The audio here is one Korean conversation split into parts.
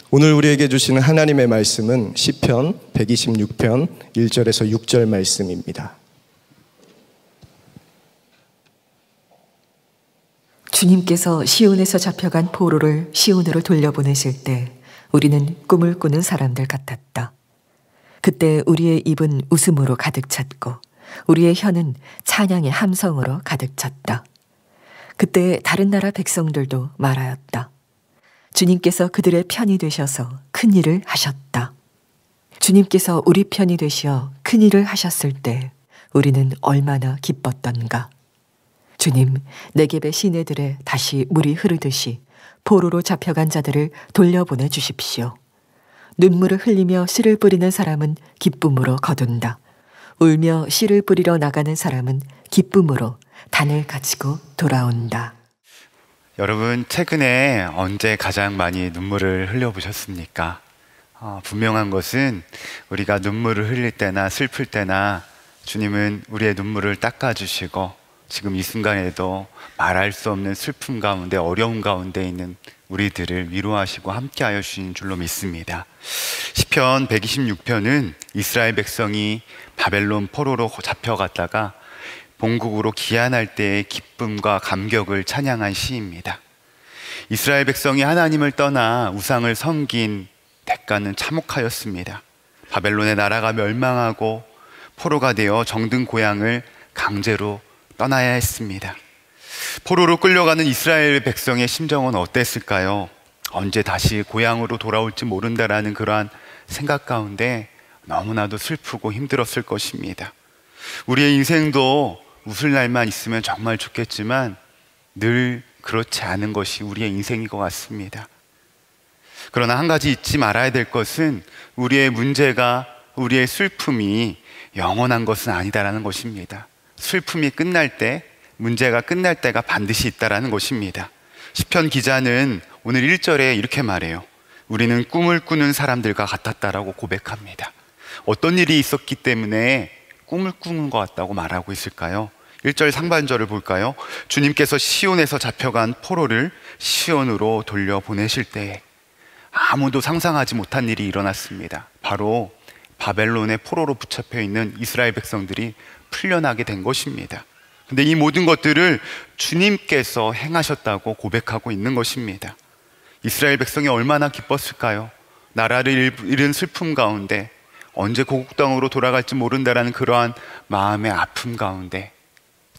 오늘 우리에게 주시는 하나님의 말씀은 시편 126편 1절에서 6절 말씀입니다. 주님께서 시온에서 잡혀간 포로를 시온으로 돌려보내실 때 우리는 꿈을 꾸는 사람들 같았다. 그때 우리의 입은 웃음으로 가득 찼고 우리의 혀는 찬양의 함성으로 가득 찼다. 그때 다른 나라 백성들도 말하였다. 주님께서 그들의 편이 되셔서 큰 일을 하셨다. 주님께서 우리 편이 되시어 큰 일을 하셨을 때 우리는 얼마나 기뻤던가. 주님, 네겝의 시내들에 다시 물이 흐르듯이 포로로 잡혀간 자들을 돌려보내 주십시오. 눈물을 흘리며 씨를 뿌리는 사람은 기쁨으로 거둔다. 울며 씨를 뿌리러 나가는 사람은 기쁨으로 단을 가지고 돌아온다. 여러분, 최근에 언제 가장 많이 눈물을 흘려보셨습니까? 분명한 것은 우리가 눈물을 흘릴 때나 슬플 때나 주님은 우리의 눈물을 닦아주시고 지금 이 순간에도 말할 수 없는 슬픔 가운데 어려움 가운데 있는 우리들을 위로하시고 함께하여 주시는 줄로 믿습니다. 시편 126편은 이스라엘 백성이 바벨론 포로로 잡혀갔다가 본국으로 귀환할 때의 기쁨과 감격을 찬양한 시입니다. 이스라엘 백성이 하나님을 떠나 우상을 섬긴 대가는 참혹하였습니다. 바벨론의 나라가 멸망하고 포로가 되어 정든 고향을 강제로 떠나야 했습니다. 포로로 끌려가는 이스라엘 백성의 심정은 어땠을까요? 언제 다시 고향으로 돌아올지 모른다라는 그러한 생각 가운데 너무나도 슬프고 힘들었을 것입니다. 우리의 인생도 웃을 날만 있으면 정말 좋겠지만 늘 그렇지 않은 것이 우리의 인생인 것 같습니다. 그러나 한 가지 잊지 말아야 될 것은 우리의 문제가, 우리의 슬픔이 영원한 것은 아니다라는 것입니다. 슬픔이 끝날 때, 문제가 끝날 때가 반드시 있다라는 것입니다. 시편 기자는 오늘 1절에 이렇게 말해요. 우리는 꿈을 꾸는 사람들과 같았다라고 고백합니다. 어떤 일이 있었기 때문에 꿈을 꾸는 것 같다고 말하고 있을까요? 1절 상반절을 볼까요? 주님께서 시온에서 잡혀간 포로를 시온으로 돌려보내실 때 아무도 상상하지 못한 일이 일어났습니다. 바로 바벨론의 포로로 붙잡혀 있는 이스라엘 백성들이 풀려나게 된 것입니다. 근데 이 모든 것들을 주님께서 행하셨다고 고백하고 있는 것입니다. 이스라엘 백성이 얼마나 기뻤을까요? 나라를 잃은 슬픔 가운데 언제 고국 땅으로 돌아갈지 모른다라는 그러한 마음의 아픔 가운데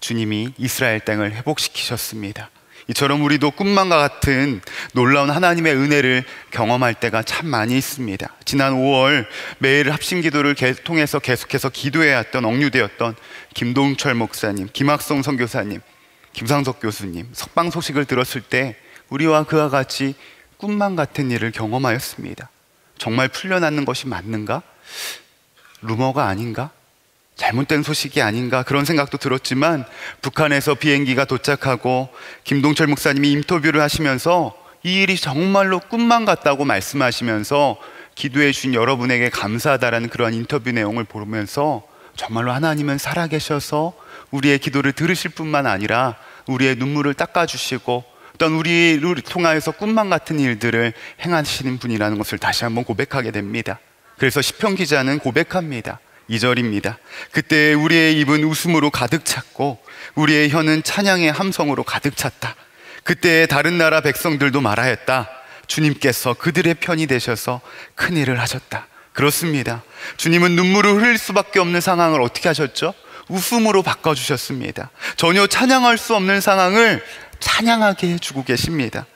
주님이 이스라엘 땅을 회복시키셨습니다. 이처럼 우리도 꿈만과 같은 놀라운 하나님의 은혜를 경험할 때가 참 많이 있습니다. 지난 5월 매일 합심 기도를 통해서 계속해서 기도해왔던 억류되었던 김동철 목사님, 김학성 선교사님, 김상석 교수님 석방 소식을 들었을 때 우리와 그와 같이 꿈만 같은 일을 경험하였습니다. 정말 풀려나는 것이 맞는가? 루머가 아닌가? 잘못된 소식이 아닌가? 그런 생각도 들었지만 북한에서 비행기가 도착하고 김동철 목사님이 인터뷰를 하시면서 이 일이 정말로 꿈만 같다고 말씀하시면서 기도해 주신 여러분에게 감사하다라는 그러한 인터뷰 내용을 보면서 정말로 하나님은 살아계셔서 우리의 기도를 들으실 뿐만 아니라 우리의 눈물을 닦아주시고 어떤 우리를 통하여서 꿈만 같은 일들을 행하시는 분이라는 것을 다시 한번 고백하게 됩니다. 그래서 시편 기자는 고백합니다. 2절입니다. 그때 우리의 입은 웃음으로 가득 찼고 우리의 혀는 찬양의 함성으로 가득 찼다. 그때 다른 나라 백성들도 말하였다. 주님께서 그들의 편이 되셔서 큰 일을 하셨다. 그렇습니다. 주님은 눈물을 흘릴 수밖에 없는 상황을 어떻게 하셨죠? 웃음으로 바꿔주셨습니다. 전혀 찬양할 수 없는 상황을 찬양하게 해주고 계십니다.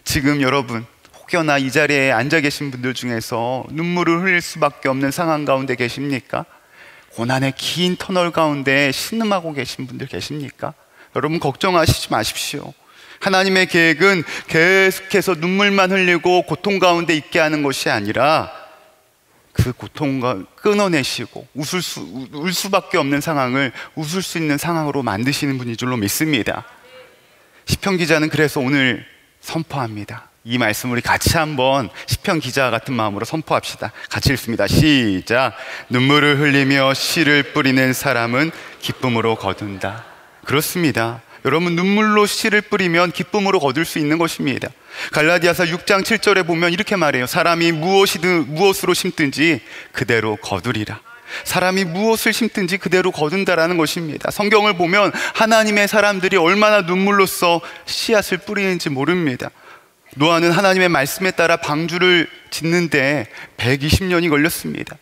지금 여러분 혹여나 이 자리에 앉아 계신 분들 중에서 눈물을 흘릴 수밖에 없는 상황 가운데 계십니까? 고난의 긴 터널 가운데 신음하고 계신 분들 계십니까? 여러분 걱정하시지 마십시오. 하나님의 계획은 계속해서 눈물만 흘리고 고통 가운데 있게 하는 것이 아니라 그 고통과 끊어내시고 울 수밖에 없는 상황을 웃을 수 있는 상황으로 만드시는 분인 줄로 믿습니다. 시편 기자는 그래서 오늘 선포합니다. 이 말씀 우리 같이 한번 시편 기자 같은 마음으로 선포합시다. 같이 읽습니다. 시작. 눈물을 흘리며 씨를 뿌리는 사람은 기쁨으로 거둔다. 그렇습니다. 여러분, 눈물로 씨를 뿌리면 기쁨으로 거둘 수 있는 것입니다. 갈라디아서 6장 7절에 보면 이렇게 말해요. 사람이 무엇으로 심든지 그대로 거두리라. 사람이 무엇을 심든지 그대로 거둔다라는 것입니다. 성경을 보면 하나님의 사람들이 얼마나 눈물로써 씨앗을 뿌리는지 모릅니다. 노아는 하나님의 말씀에 따라 방주를 짓는데 120년이 걸렸습니다.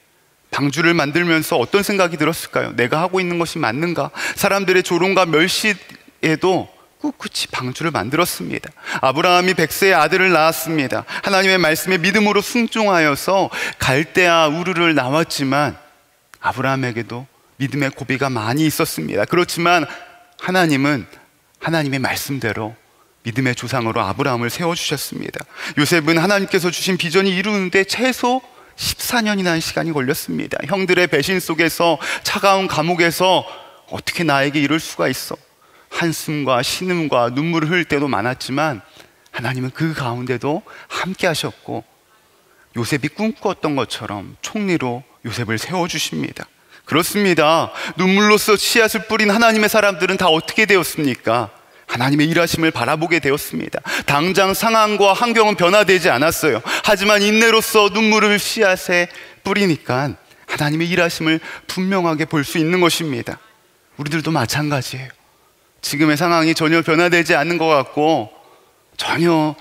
방주를 만들면서 어떤 생각이 들었을까요? 내가 하고 있는 것이 맞는가? 사람들의 조롱과 멸시에도 꿋꿋이 방주를 만들었습니다. 아브라함이 100세의 아들을 낳았습니다. 하나님의 말씀에 믿음으로 순종하여서 갈대아 우르를 낳았지만 아브라함에게도 믿음의 고비가 많이 있었습니다. 그렇지만 하나님은 하나님의 말씀대로 믿음의 조상으로 아브라함을 세워주셨습니다. 요셉은 하나님께서 주신 비전이 이루는데 최소 14년이나 시간이 걸렸습니다. 형들의 배신 속에서, 차가운 감옥에서 어떻게 나에게 이럴 수가 있어? 한숨과 신음과 눈물을 흘릴 때도 많았지만 하나님은 그 가운데도 함께 하셨고, 요셉이 꿈꾸었던 것처럼 총리로 요셉을 세워주십니다. 그렇습니다. 눈물로써 씨앗을 뿌린 하나님의 사람들은 다 어떻게 되었습니까? 하나님의 일하심을 바라보게 되었습니다. 당장 상황과 환경은 변화되지 않았어요. 하지만 인내로서 눈물을 씨앗에 뿌리니까 하나님의 일하심을 분명하게 볼 수 있는 것입니다. 우리들도 마찬가지예요. 지금의 상황이 전혀 변화되지 않는 것 같고 전혀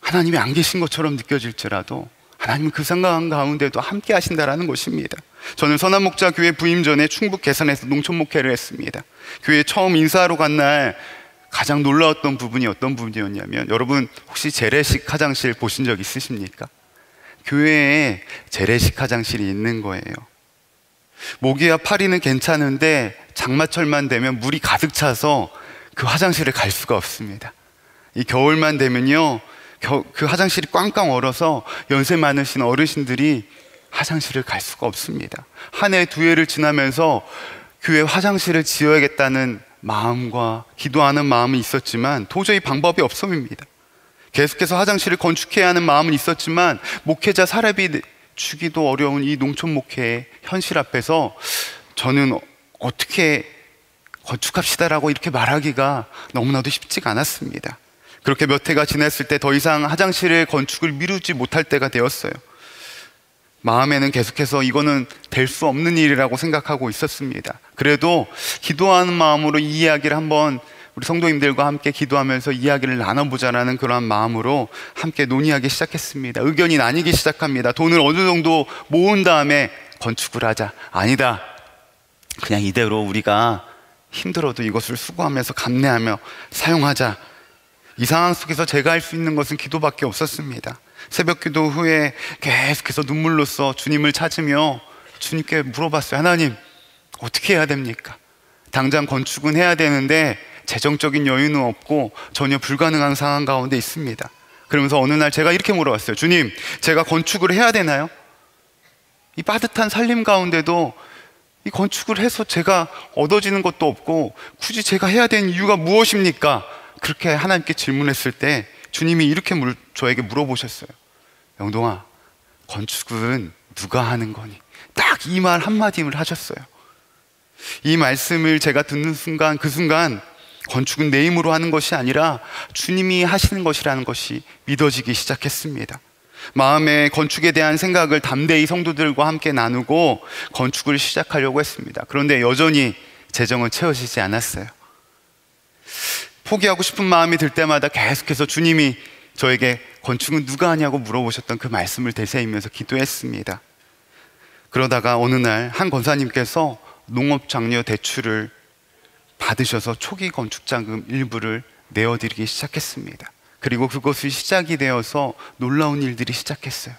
하나님이 안 계신 것처럼 느껴질지라도 하나님은 그 상황 가운데도 함께 하신다라는 것입니다. 저는 선한목자교회 부임 전에 충북 괴산에서 농촌 목회를 했습니다. 교회에 처음 인사하러 간 날 가장 놀라웠던 부분이 어떤 부분이었냐면, 여러분 혹시 재래식 화장실 보신 적 있으십니까? 교회에 재래식 화장실이 있는 거예요. 모기와 파리는 괜찮은데 장마철만 되면 물이 가득 차서 그 화장실을 갈 수가 없습니다. 이 겨울만 되면요, 그 화장실이 꽝꽝 얼어서 연세 많으신 어르신들이 화장실을 갈 수가 없습니다. 한 해, 두 해를 지나면서 교회 화장실을 지어야겠다는 마음과 기도하는 마음이 있었지만 도저히 방법이 없습니다. 계속해서 화장실을 건축해야 하는 마음은 있었지만 목회자 사례비 주기도 어려운 이 농촌 목회의 현실 앞에서 저는 어떻게 건축합시다라고 이렇게 말하기가 너무나도 쉽지가 않았습니다. 그렇게 몇 해가 지났을 때 더 이상 화장실의 건축을 미루지 못할 때가 되었어요. 마음에는 계속해서 이거는 될 수 없는 일이라고 생각하고 있었습니다. 그래도 기도하는 마음으로 이 이야기를 한번 우리 성도님들과 함께 기도하면서 이야기를 나눠보자라는 그런 마음으로 함께 논의하기 시작했습니다. 의견이 나뉘기 시작합니다. 돈을 어느 정도 모은 다음에 건축을 하자. 아니다, 그냥 이대로 우리가 힘들어도 이것을 수고하면서 감내하며 사용하자. 이 상황 속에서 제가 할 수 있는 것은 기도밖에 없었습니다. 새벽 기도 후에 계속해서 눈물로써 주님을 찾으며 주님께 물어봤어요. 하나님, 어떻게 해야 됩니까? 당장 건축은 해야 되는데 재정적인 여유는 없고 전혀 불가능한 상황 가운데 있습니다. 그러면서 어느 날 제가 이렇게 물어봤어요. 주님, 제가 건축을 해야 되나요? 이 빠듯한 살림 가운데도 이 건축을 해서 제가 얻어지는 것도 없고 굳이 제가 해야 되는 이유가 무엇입니까? 그렇게 하나님께 질문했을 때 주님이 이렇게 저에게 물어보셨어요. 영동아, 건축은 누가 하는 거니? 딱 이 말 한마디를 하셨어요. 이 말씀을 제가 듣는 순간, 그 순간 건축은 내 힘으로 하는 것이 아니라 주님이 하시는 것이라는 것이 믿어지기 시작했습니다. 마음에 건축에 대한 생각을 담대히 성도들과 함께 나누고 건축을 시작하려고 했습니다. 그런데 여전히 재정은 채워지지 않았어요. 포기하고 싶은 마음이 들 때마다 계속해서 주님이 저에게 건축은 누가 하냐고 물어보셨던 그 말씀을 되새이면서 기도했습니다. 그러다가 어느 날 한 권사님께서 농업장려 대출을 받으셔서 초기 건축자금 일부를 내어드리기 시작했습니다. 그리고 그것이 시작이 되어서 놀라운 일들이 시작했어요.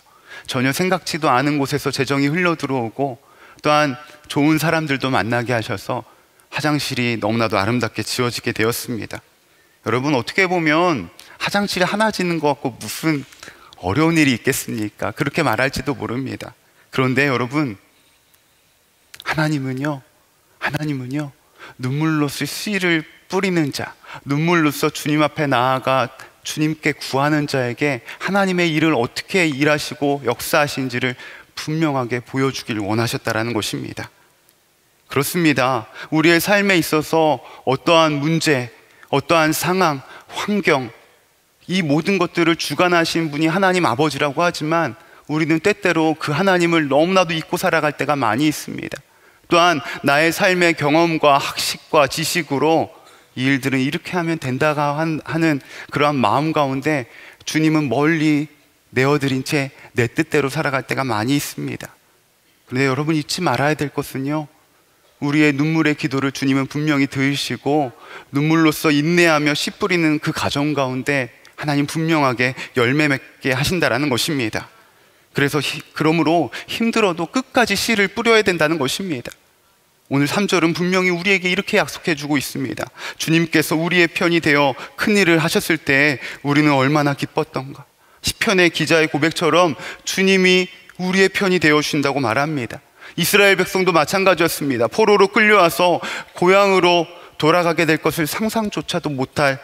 전혀 생각지도 않은 곳에서 재정이 흘러들어오고 또한 좋은 사람들도 만나게 하셔서 화장실이 너무나도 아름답게 지어지게 되었습니다. 여러분, 어떻게 보면 화장실이 하나 짓는 것 같고 무슨 어려운 일이 있겠습니까? 그렇게 말할지도 모릅니다. 그런데 여러분, 하나님은요 눈물로써 씨를 뿌리는 자, 눈물로써 주님 앞에 나아가 주님께 구하는 자에게 하나님의 일을 어떻게 일하시고 역사하신지를 분명하게 보여주길 원하셨다라는 것입니다. 그렇습니다. 우리의 삶에 있어서 어떠한 문제, 어떠한 상황, 환경, 이 모든 것들을 주관하신 분이 하나님 아버지라고 하지만 우리는 때때로 그 하나님을 너무나도 잊고 살아갈 때가 많이 있습니다. 또한 나의 삶의 경험과 학식과 지식으로 이 일들은 이렇게 하면 된다고 하는 그러한 마음 가운데 주님은 멀리 내어드린 채 내 뜻대로 살아갈 때가 많이 있습니다. 그런데 여러분 잊지 말아야 될 것은요, 우리의 눈물의 기도를 주님은 분명히 들으시고 눈물로써 인내하며 씨 뿌리는 그 과정 가운데 하나님 분명하게 열매 맺게 하신다라는 것입니다. 그래서 그러므로 힘들어도 끝까지 씨를 뿌려야 된다는 것입니다. 오늘 3절은 분명히 우리에게 이렇게 약속해 주고 있습니다. 주님께서 우리의 편이 되어 큰일을 하셨을 때 우리는 얼마나 기뻤던가. 시편의 기자의 고백처럼 주님이 우리의 편이 되어 주신다고 말합니다. 이스라엘 백성도 마찬가지였습니다. 포로로 끌려와서 고향으로 돌아가게 될 것을 상상조차도 못할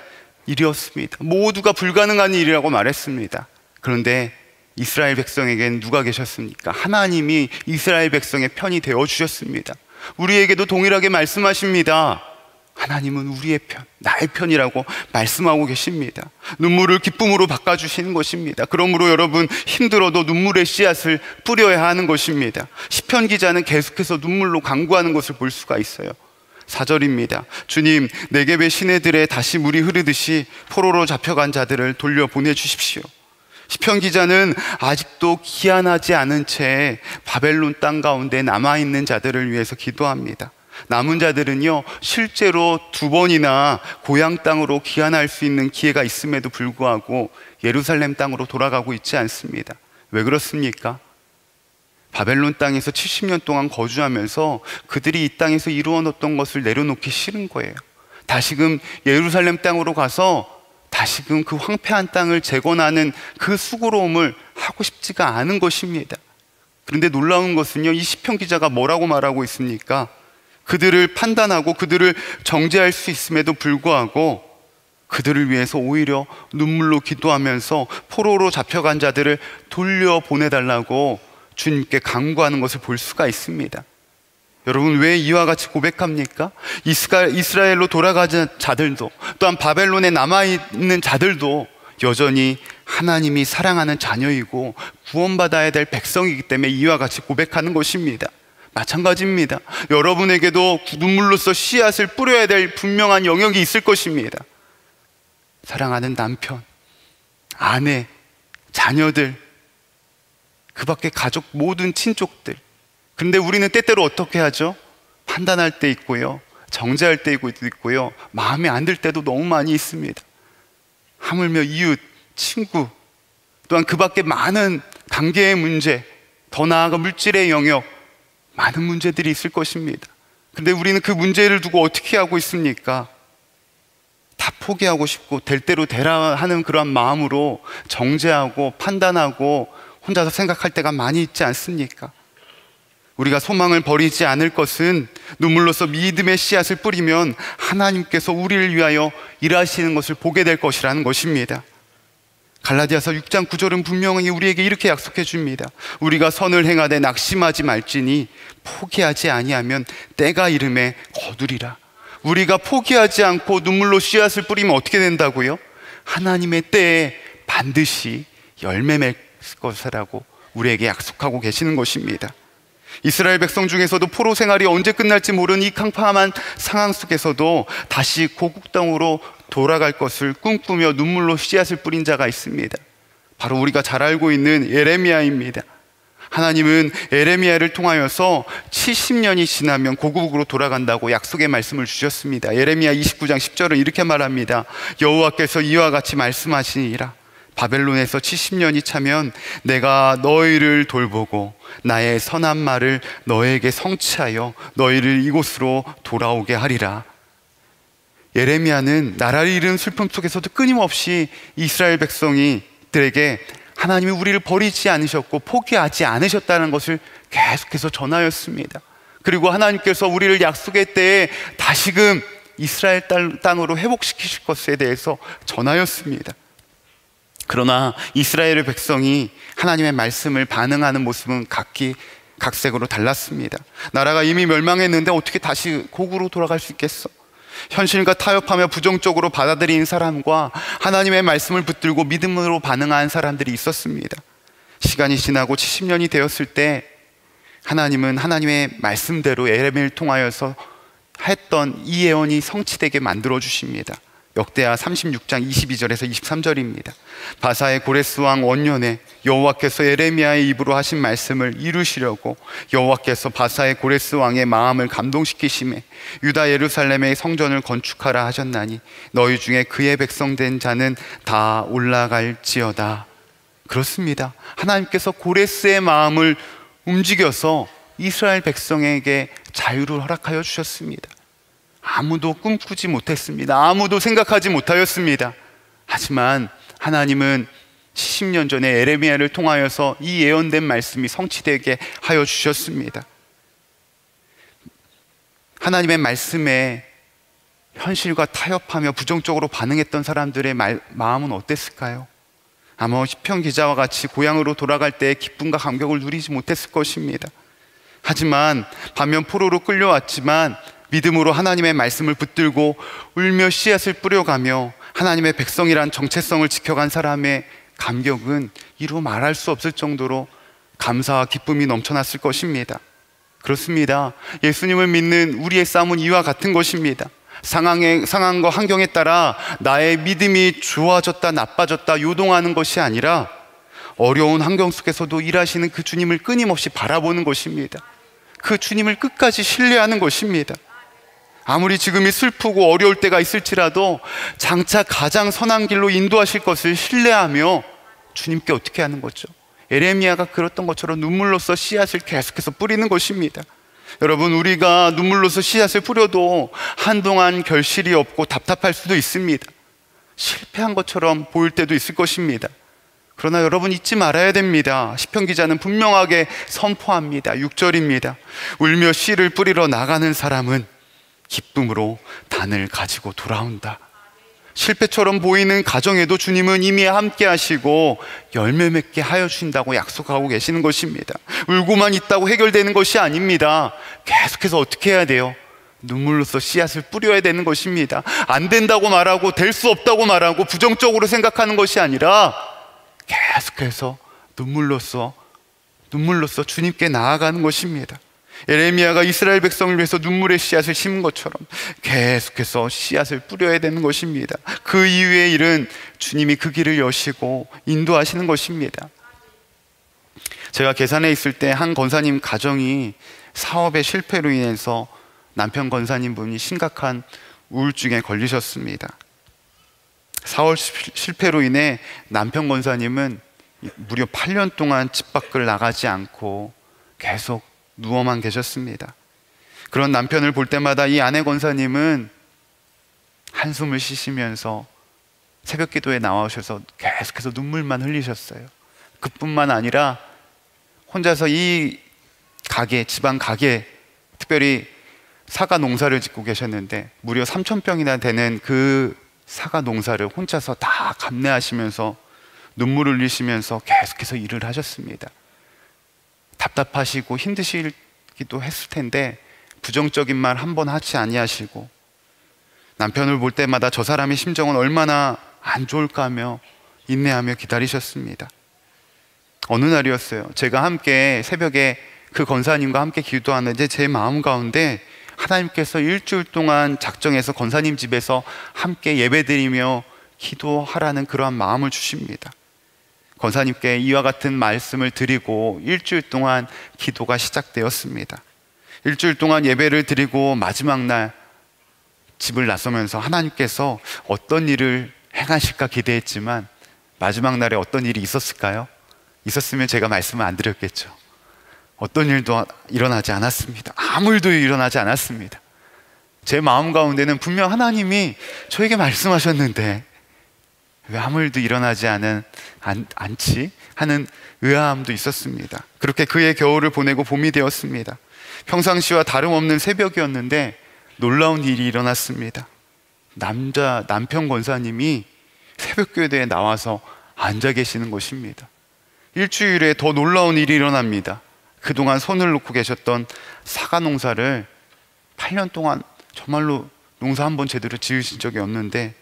일이었습니다. 모두가 불가능한 일이라고 말했습니다. 그런데 이스라엘 백성에게는 누가 계셨습니까? 하나님이 이스라엘 백성의 편이 되어 주셨습니다. 우리에게도 동일하게 말씀하십니다. 하나님은 우리의 편, 나의 편이라고 말씀하고 계십니다. 눈물을 기쁨으로 바꿔주시는 것입니다. 그러므로 여러분 힘들어도 눈물의 씨앗을 뿌려야 하는 것입니다. 시편 기자는 계속해서 눈물로 간구하는 것을 볼 수가 있어요. 4절입니다. 주님, 네겝의 시내들에 다시 물이 흐르듯이 포로로 잡혀간 자들을 돌려보내주십시오. 시편 기자는 아직도 귀환하지 않은 채 바벨론 땅 가운데 남아있는 자들을 위해서 기도합니다. 남은 자들은요, 실제로 2번이나 고향 땅으로 귀환할 수 있는 기회가 있음에도 불구하고 예루살렘 땅으로 돌아가고 있지 않습니다. 왜 그렇습니까? 바벨론 땅에서 70년 동안 거주하면서 그들이 이 땅에서 이루어 놓던 것을 내려놓기 싫은 거예요. 다시금 예루살렘 땅으로 가서 다시금 그 황폐한 땅을 재건하는 그 수고로움을 하고 싶지가 않은 것입니다. 그런데 놀라운 것은요, 이 시편 기자가 뭐라고 말하고 있습니까? 그들을 판단하고 그들을 정죄할 수 있음에도 불구하고 그들을 위해서 오히려 눈물로 기도하면서 포로로 잡혀간 자들을 돌려보내달라고 주님께 간구하는 것을 볼 수가 있습니다. 여러분, 왜 이와 같이 고백합니까? 이스라엘로 돌아가는 자들도, 또한 바벨론에 남아있는 자들도 여전히 하나님이 사랑하는 자녀이고 구원받아야 될 백성이기 때문에 이와 같이 고백하는 것입니다. 마찬가지입니다. 여러분에게도 눈물로써 씨앗을 뿌려야 될 분명한 영역이 있을 것입니다. 사랑하는 남편, 아내, 자녀들, 그 밖에 가족 모든 친족들. 그런데 우리는 때때로 어떻게 하죠? 판단할 때 있고요, 정죄할 때 있고요, 마음에 안 들 때도 너무 많이 있습니다. 하물며 이웃, 친구, 또한 그 밖에 많은 관계의 문제, 더 나아가 물질의 영역, 많은 문제들이 있을 것입니다. 그런데 우리는 그 문제를 두고 어떻게 하고 있습니까? 다 포기하고 싶고 될 대로 되라 하는 그런 마음으로 정죄하고 판단하고 혼자서 생각할 때가 많이 있지 않습니까? 우리가 소망을 버리지 않을 것은 눈물로써 믿음의 씨앗을 뿌리면 하나님께서 우리를 위하여 일하시는 것을 보게 될 것이라는 것입니다. 갈라디아서 6장 9절은 분명히 우리에게 이렇게 약속해 줍니다. 우리가 선을 행하되 낙심하지 말지니 포기하지 아니하면 때가 이름에 거두리라. 우리가 포기하지 않고 눈물로 씨앗을 뿌리면 어떻게 된다고요? 하나님의 때에 반드시 열매 맺을 것이라고 우리에게 약속하고 계시는 것입니다. 이스라엘 백성 중에서도 포로 생활이 언제 끝날지 모르는 이 캄캄한 상황 속에서도 다시 고국 땅으로 돌아갈 것을 꿈꾸며 눈물로 씨앗을 뿌린 자가 있습니다. 바로 우리가 잘 알고 있는 예레미야입니다. 하나님은 예레미야를 통하여서 70년이 지나면 고국으로 돌아간다고 약속의 말씀을 주셨습니다. 예레미야 29장 10절은 이렇게 말합니다. 여호와께서 이와 같이 말씀하시니라. 바벨론에서 70년이 차면 내가 너희를 돌보고 나의 선한 말을 너에게 성취하여 너희를 이곳으로 돌아오게 하리라. 예레미야는 나라를 잃은 슬픔 속에서도 끊임없이 이스라엘 백성들에게 하나님이 우리를 버리지 않으셨고 포기하지 않으셨다는 것을 계속해서 전하였습니다. 그리고 하나님께서 우리를 약속의 때에 다시금 이스라엘 땅으로 회복시키실 것에 대해서 전하였습니다. 그러나 이스라엘의 백성이 하나님의 말씀을 반응하는 모습은 각기 각색으로 달랐습니다. 나라가 이미 멸망했는데 어떻게 다시 고국으로 돌아갈 수 있겠어? 현실과 타협하며 부정적으로 받아들인 사람과 하나님의 말씀을 붙들고 믿음으로 반응한 사람들이 있었습니다. 시간이 지나고 70년이 되었을 때 하나님은 하나님의 말씀대로 예레미야를 통하여서 했던 이 예언이 성취되게 만들어 주십니다. 역대하 36장 22절에서 23절입니다. 바사의 고레스 왕 원년에 여호와께서 예레미야의 입으로 하신 말씀을 이루시려고 여호와께서 바사의 고레스 왕의 마음을 감동시키심에 유다 예루살렘의 성전을 건축하라 하셨나니 너희 중에 그의 백성 된 자는 다 올라갈지어다. 그렇습니다. 하나님께서 고레스의 마음을 움직여서 이스라엘 백성에게 자유를 허락하여 주셨습니다. 아무도 꿈꾸지 못했습니다. 아무도 생각하지 못하였습니다. 하지만 하나님은 70년 전에 예레미야를 통하여서 이 예언된 말씀이 성취되게 하여 주셨습니다. 하나님의 말씀에 현실과 타협하며 부정적으로 반응했던 사람들의 마음은 어땠을까요? 아마 시편 기자와 같이 고향으로 돌아갈 때 기쁨과 감격을 누리지 못했을 것입니다. 하지만 반면 포로로 끌려왔지만 믿음으로 하나님의 말씀을 붙들고 울며 씨앗을 뿌려가며 하나님의 백성이란 정체성을 지켜간 사람의 감격은 이루 말할 수 없을 정도로 감사와 기쁨이 넘쳐났을 것입니다. 그렇습니다. 예수님을 믿는 우리의 싸움은 이와 같은 것입니다. 상황과 환경에 따라 나의 믿음이 좋아졌다 나빠졌다 요동하는 것이 아니라 어려운 환경 속에서도 일하시는 그 주님을 끊임없이 바라보는 것입니다. 그 주님을 끝까지 신뢰하는 것입니다. 아무리 지금이 슬프고 어려울 때가 있을지라도 장차 가장 선한 길로 인도하실 것을 신뢰하며 주님께 어떻게 하는 거죠? 예레미야가 그랬던 것처럼 눈물로써 씨앗을 계속해서 뿌리는 것입니다. 여러분, 우리가 눈물로써 씨앗을 뿌려도 한동안 결실이 없고 답답할 수도 있습니다. 실패한 것처럼 보일 때도 있을 것입니다. 그러나 여러분 잊지 말아야 됩니다. 시편 기자는 분명하게 선포합니다. 6절입니다. 울며 씨를 뿌리러 나가는 사람은 기쁨으로 단을 가지고 돌아온다. 실패처럼 보이는 가정에도 주님은 이미 함께 하시고 열매 맺게 하여 주신다고 약속하고 계시는 것입니다. 울고만 있다고 해결되는 것이 아닙니다. 계속해서 어떻게 해야 돼요? 눈물로써 씨앗을 뿌려야 되는 것입니다. 안 된다고 말하고 될 수 없다고 말하고 부정적으로 생각하는 것이 아니라 계속해서 눈물로써 주님께 나아가는 것입니다. 예레미야가 이스라엘 백성을 위해서 눈물의 씨앗을 심은 것처럼 계속해서 씨앗을 뿌려야 되는 것입니다. 그 이후의 일은 주님이 그 길을 여시고 인도하시는 것입니다. 제가 계산에 있을 때 한 권사님 가정이 사업의 실패로 인해서 남편 권사님 분이 심각한 우울증에 걸리셨습니다. 사업 실패로 인해 남편 권사님은 무려 8년 동안 집 밖을 나가지 않고 계속 누워만 계셨습니다. 그런 남편을 볼 때마다 이 아내 권사님은 한숨을 쉬시면서 새벽 기도에 나와오셔서 계속해서 눈물만 흘리셨어요. 그뿐만 아니라 혼자서 이 가게, 집안 가게, 특별히 사과 농사를 짓고 계셨는데 무려 3,000평이나 되는 그 사과 농사를 혼자서 다 감내하시면서 눈물을 흘리시면서 계속해서 일을 하셨습니다. 답답하시고 힘드시기도 했을 텐데 부정적인 말 한 번 하지 아니하시고 남편을 볼 때마다 저 사람의 심정은 얼마나 안 좋을까 하며 인내하며 기다리셨습니다. 어느 날이었어요. 제가 함께 새벽에 그 권사님과 함께 기도하는데 제 마음 가운데 하나님께서 일주일 동안 작정해서 권사님 집에서 함께 예배드리며 기도하라는 그러한 마음을 주십니다. 권사님께 이와 같은 말씀을 드리고 일주일 동안 기도가 시작되었습니다. 일주일 동안 예배를 드리고 마지막 날 집을 나서면서 하나님께서 어떤 일을 행하실까 기대했지만 마지막 날에 어떤 일이 있었을까요? 있었으면 제가 말씀을 안 드렸겠죠. 어떤 일도 일어나지 않았습니다. 아무 일도 일어나지 않았습니다. 제 마음 가운데는 분명 하나님이 저에게 말씀하셨는데 왜 아무 일도 일어나지 않지? 하는 의아함도 있었습니다. 그렇게 그의 겨울을 보내고 봄이 되었습니다. 평상시와 다름없는 새벽이었는데 놀라운 일이 일어났습니다. 남편 권사님이 새벽 교회에 나와서 앉아 계시는 것입니다. 일주일에 더 놀라운 일이 일어납니다. 그동안 손을 놓고 계셨던 사과 농사를 8년 동안 정말로 농사 한 번 제대로 지으신 적이 없는데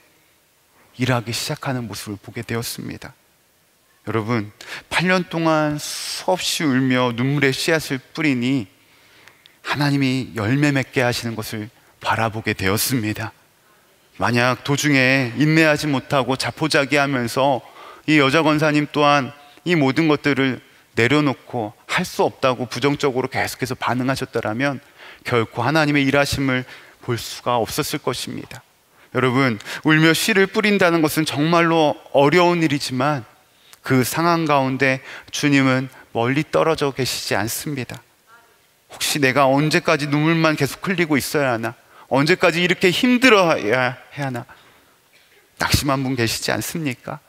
일하기 시작하는 모습을 보게 되었습니다. 여러분, 8년 동안 수없이 울며 눈물의 씨앗을 뿌리니 하나님이 열매 맺게 하시는 것을 바라보게 되었습니다. 만약 도중에 인내하지 못하고 자포자기하면서 이 여자 권사님 또한 이 모든 것들을 내려놓고 할 수 없다고 부정적으로 계속해서 반응하셨더라면 결코 하나님의 일하심을 볼 수가 없었을 것입니다. 여러분, 울며 씨를 뿌린다는 것은 정말로 어려운 일이지만 그 상황 가운데 주님은 멀리 떨어져 계시지 않습니다. 혹시 내가 언제까지 눈물만 계속 흘리고 있어야 하나? 언제까지 이렇게 힘들어야 하나? 낙심한 분 계시지 않습니까?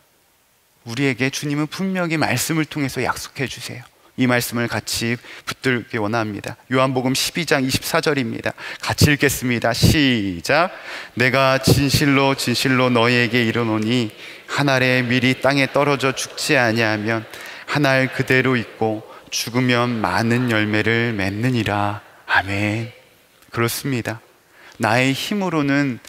우리에게 주님은 분명히 말씀을 통해서 약속해 주세요. 이 말씀을 같이 붙들기 원합니다. 요한복음 12장 24절입니다. 같이 읽겠습니다. 시작. 내가 진실로 진실로 너희에게 이르노니 한 알의 밀이 땅에 떨어져 죽지 아니하면 한 알 그대로 있고 죽으면 많은 열매를 맺느니라. 아멘. 그렇습니다. 나의 힘으로는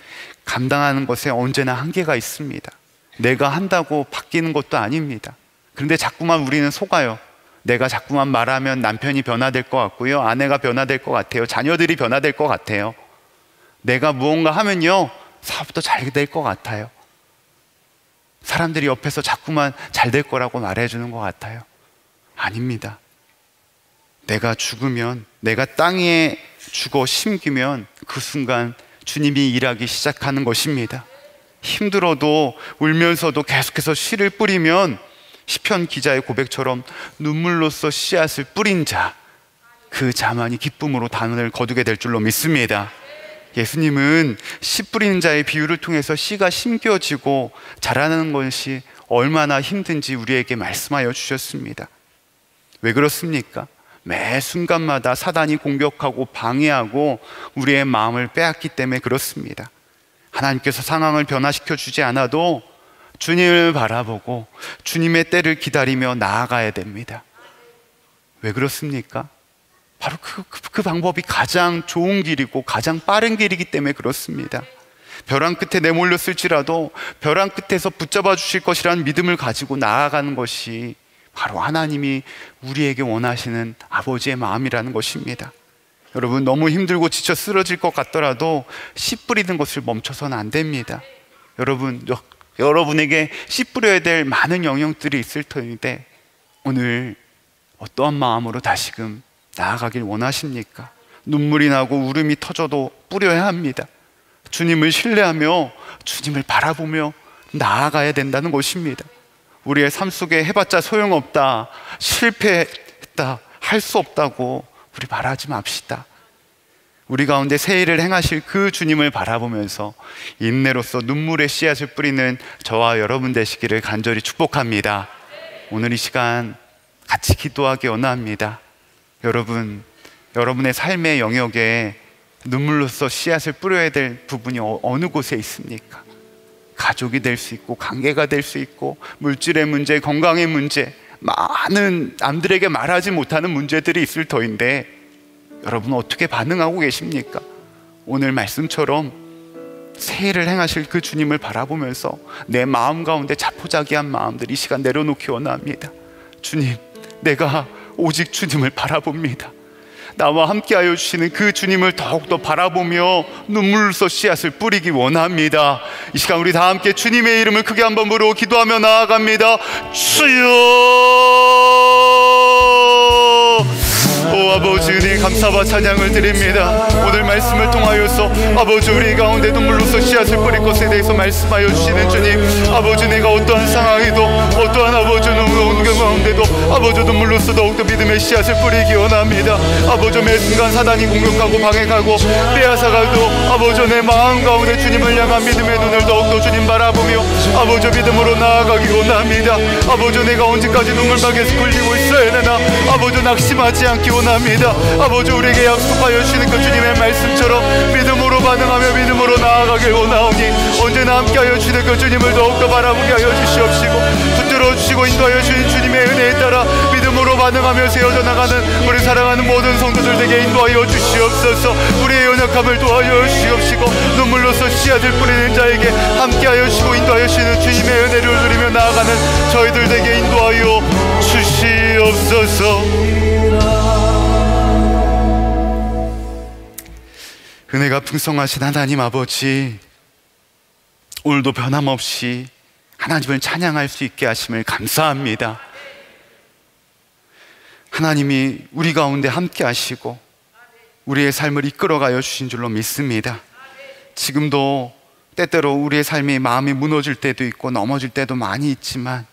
감당하는 것에 언제나 한계가 있습니다. 내가 한다고 바뀌는 것도 아닙니다. 그런데 자꾸만 우리는 속아요. 내가 자꾸만 말하면 남편이 변화될 것 같고요, 아내가 변화될 것 같아요, 자녀들이 변화될 것 같아요. 내가 무언가 하면요 사업도 잘 될 것 같아요. 사람들이 옆에서 자꾸만 잘 될 거라고 말해주는 것 같아요. 아닙니다. 내가 죽으면, 내가 땅에 죽어 심기면 그 순간 주님이 일하기 시작하는 것입니다. 힘들어도 울면서도 계속해서 씨를 뿌리면 시편 기자의 고백처럼 눈물로써 씨앗을 뿌린 자, 그 자만이 기쁨으로 단을 거두게 될 줄로 믿습니다. 예수님은 씨 뿌리는 자의 비유를 통해서 씨가 심겨지고 자라나는 것이 얼마나 힘든지 우리에게 말씀하여 주셨습니다. 왜 그렇습니까? 매 순간마다 사단이 공격하고 방해하고 우리의 마음을 빼앗기 때문에 그렇습니다. 하나님께서 상황을 변화시켜 주지 않아도 주님을 바라보고 주님의 때를 기다리며 나아가야 됩니다. 왜 그렇습니까? 바로 그 방법이 가장 좋은 길이고 가장 빠른 길이기 때문에 그렇습니다. 벼랑 끝에 내몰렸을지라도 벼랑 끝에서 붙잡아 주실 것이라는 믿음을 가지고 나아가는 것이 바로 하나님이 우리에게 원하시는 아버지의 마음이라는 것입니다. 여러분, 너무 힘들고 지쳐 쓰러질 것 같더라도 씨 뿌리는 것을 멈춰서는 안 됩니다. 여러분에게 씨 뿌려야 될 많은 영역들이 있을 터인데 오늘 어떠한 마음으로 다시금 나아가길 원하십니까? 눈물이 나고 울음이 터져도 뿌려야 합니다. 주님을 신뢰하며 주님을 바라보며 나아가야 된다는 것입니다. 우리의 삶 속에 해봤자 소용없다, 실패했다, 할 수 없다고 우리 말하지 맙시다. 우리 가운데 새 일을 행하실 그 주님을 바라보면서 인내로서 눈물의 씨앗을 뿌리는 저와 여러분 되시기를 간절히 축복합니다. 오늘 이 시간 같이 기도하기 원합니다. 여러분의 삶의 영역에 눈물로서 씨앗을 뿌려야 될 부분이 어느 곳에 있습니까? 가족이 될 수 있고, 관계가 될 수 있고, 물질의 문제, 건강의 문제, 많은 남들에게 말하지 못하는 문제들이 있을 터인데 여러분 어떻게 반응하고 계십니까? 오늘 말씀처럼 새 일을 행하실 그 주님을 바라보면서 내 마음 가운데 자포자기한 마음들 이 시간 내려놓기 원합니다. 주님, 내가 오직 주님을 바라봅니다. 나와 함께하여 주시는 그 주님을 더욱더 바라보며 눈물로써 씨앗을 뿌리기 원합니다. 이 시간 우리 다 함께 주님의 이름을 크게 한번 부르고 기도하며 나아갑니다. 주여! 오 아버지, 은혜 감사와 찬양을 드립니다. 오늘 말씀을 통하여서 아버지 우리 가운데 눈물로써 씨앗을 뿌릴 것에 대해서 말씀하여 주시는 주님, 아버지 내가 어떠한 상황에도 어떠한 아버지 눈물 가운데도 아버지 눈물로써 더욱더 믿음의 씨앗을 뿌리기 원합니다. 아버지 매 순간 사단이 공격하고 방해하고 빼앗아가도 아버지 내 마음 가운데 주님을 향한 믿음의 눈을 더욱더 주님 바라보며 아버지 믿음으로 나아가기 원합니다. 아버지 내가 언제까지 눈물방에서 굴리고 있어야 되나? 아버지 낙심하지 않기 원합니다. 아버지 우리에게 약속하여 주시는 그 주님의 말씀처럼 믿음으로 반응하며 믿음으로 나아가길 원하오니 언제나 함께하여 주시는 그 주님을 더욱더 바라보게 하여 주시옵시고 붙들어 주시고 인도하여 주신 주님의 은혜에 따라 믿음으로 반응하며 세워져 나가는 우리 사랑하는 모든 성도들에게 인도하여 주시옵소서. 우리의 연약함을 도와여 주시옵시고 눈물로써 씨앗을 뿌리는 자에게 함께하여 주시고 인도하여 주시는 주님의 은혜를 누리며 나아가는 저희들에게 인도하여 주시옵소서. 은혜가 풍성하신 하나님 아버지, 오늘도 변함없이 하나님을 찬양할 수 있게 하심을 감사합니다. 하나님이 우리 가운데 함께 하시고 우리의 삶을 이끌어가여 주신 줄로 믿습니다. 지금도 때때로 우리의 삶이 마음이 무너질 때도 있고 넘어질 때도 많이 있지만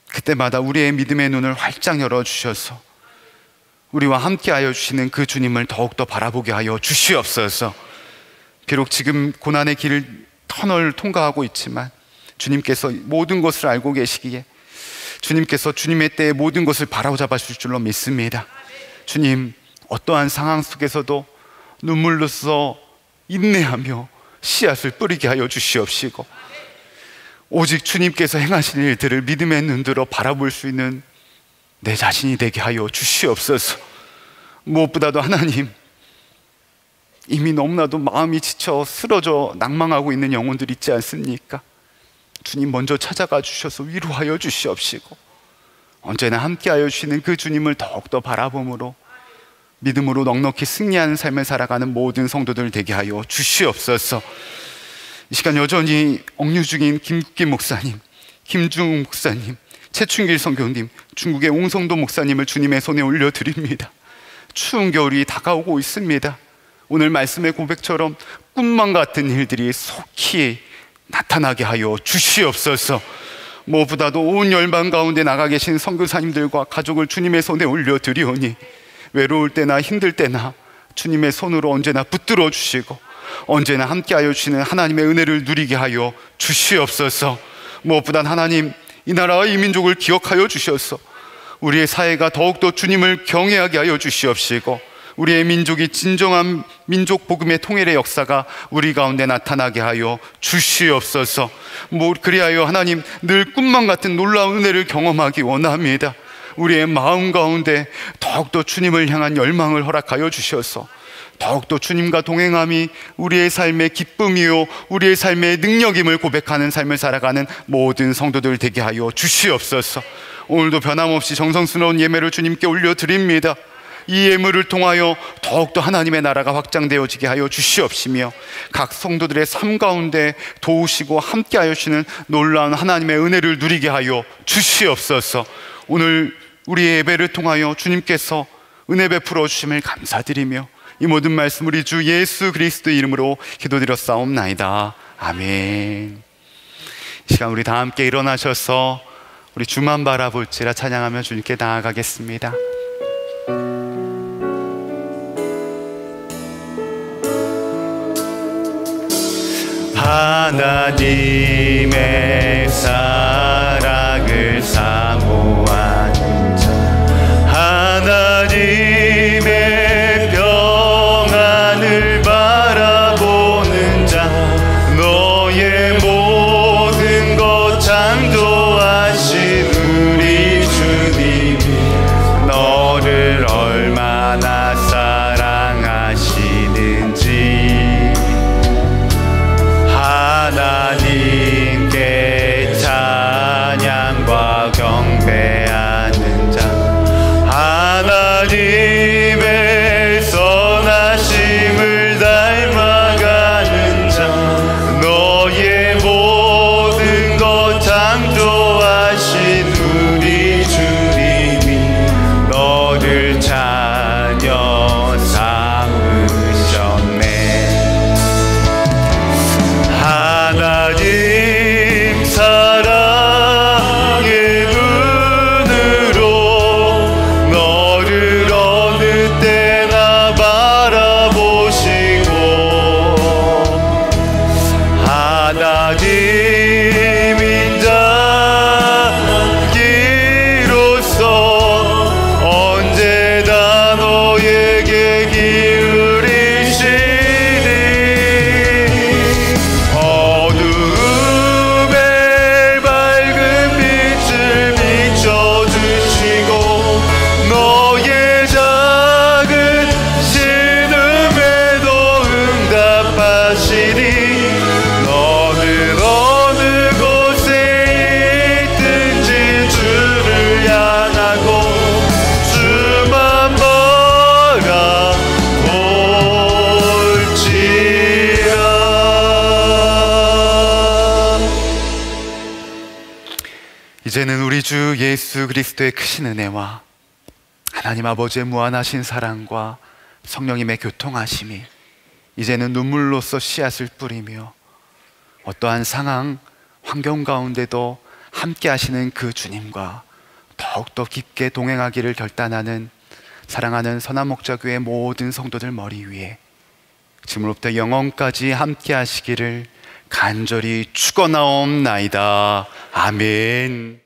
그때마다 우리의 믿음의 눈을 활짝 열어주셔서 우리와 함께하여 주시는 그 주님을 더욱더 바라보게 하여 주시옵소서. 비록 지금 고난의 길을 터널을 통과하고 있지만 주님께서 모든 것을 알고 계시기에 주님께서 주님의 때에 모든 것을 바로잡아 주실 줄로 믿습니다. 주님, 어떠한 상황 속에서도 눈물로써 인내하며 씨앗을 뿌리게 하여 주시옵시고 오직 주님께서 행하신 일들을 믿음의 눈으로 바라볼 수 있는 내 자신이 되게 하여 주시옵소서. 무엇보다도 하나님, 이미 너무나도 마음이 지쳐 쓰러져 낭망하고 있는 영혼들 있지 않습니까? 주님 먼저 찾아가 주셔서 위로하여 주시옵시고 언제나 함께하여 주시는 그 주님을 더욱더 바라봄으로 믿음으로 넉넉히 승리하는 삶을 살아가는 모든 성도들 되게 하여 주시옵소서. 이 시간 여전히 억류 중인 김국기 목사님, 김중욱 목사님, 최춘길 선교님, 중국의 옹성도 목사님을 주님의 손에 올려드립니다. 추운 겨울이 다가오고 있습니다. 오늘 말씀의 고백처럼 꿈만 같은 일들이 속히 나타나게 하여 주시옵소서. 무엇보다도 온 열방 가운데 나가 계신 선교사님들과 가족을 주님의 손에 올려드리오니 외로울 때나 힘들 때나 주님의 손으로 언제나 붙들어 주시고 언제나 함께하여 주시는 하나님의 은혜를 누리게 하여 주시옵소서. 무엇보다 하나님, 이 나라와 이 민족을 기억하여 주셔서 우리의 사회가 더욱더 주님을 경외하게 하여 주시옵시고 우리의 민족이 진정한 민족 복음의 통일의 역사가 우리 가운데 나타나게 하여 주시옵소서. 그리하여 하나님, 늘 꿈만 같은 놀라운 은혜를 경험하기 원합니다. 우리의 마음 가운데 더욱더 주님을 향한 열망을 허락하여 주셔서 더욱더 주님과 동행함이 우리의 삶의 기쁨이요 우리의 삶의 능력임을 고백하는 삶을 살아가는 모든 성도들 되게 하여 주시옵소서. 오늘도 변함없이 정성스러운 예매를 주님께 올려드립니다. 이 예물을 통하여 더욱더 하나님의 나라가 확장되어지게 하여 주시옵시며 각 성도들의 삶 가운데 도우시고 함께하여 주시는 놀라운 하나님의 은혜를 누리게 하여 주시옵소서. 오늘 우리의 예배를 통하여 주님께서 은혜 베풀어 주심을 감사드리며 이 모든 말씀 우리 주 예수 그리스도 이름으로 기도드렸사옵나이다. 아멘. 이 시간 우리 다 함께 일어나셔서 우리 주만 바라볼지라 찬양하며 주님께 나아가겠습니다. 하나님의 사랑을 사모하는 자, 하나님의 평안을 바라보는 자, 너의 모든 것 창조하신 우리 주님이 너를 얼마나 사랑하시는지 하나님께 이제는 우리 주 예수 그리스도의 크신 은혜와 하나님 아버지의 무한하신 사랑과 성령님의 교통하심이 이제는 눈물로써 씨앗을 뿌리며 어떠한 상황, 환경 가운데도 함께 하시는 그 주님과 더욱더 깊게 동행하기를 결단하는 사랑하는 선한목자교회 모든 성도들 머리 위에 지금부터 영원까지 함께 하시기를 간절히 축원하옵나이다. 아멘.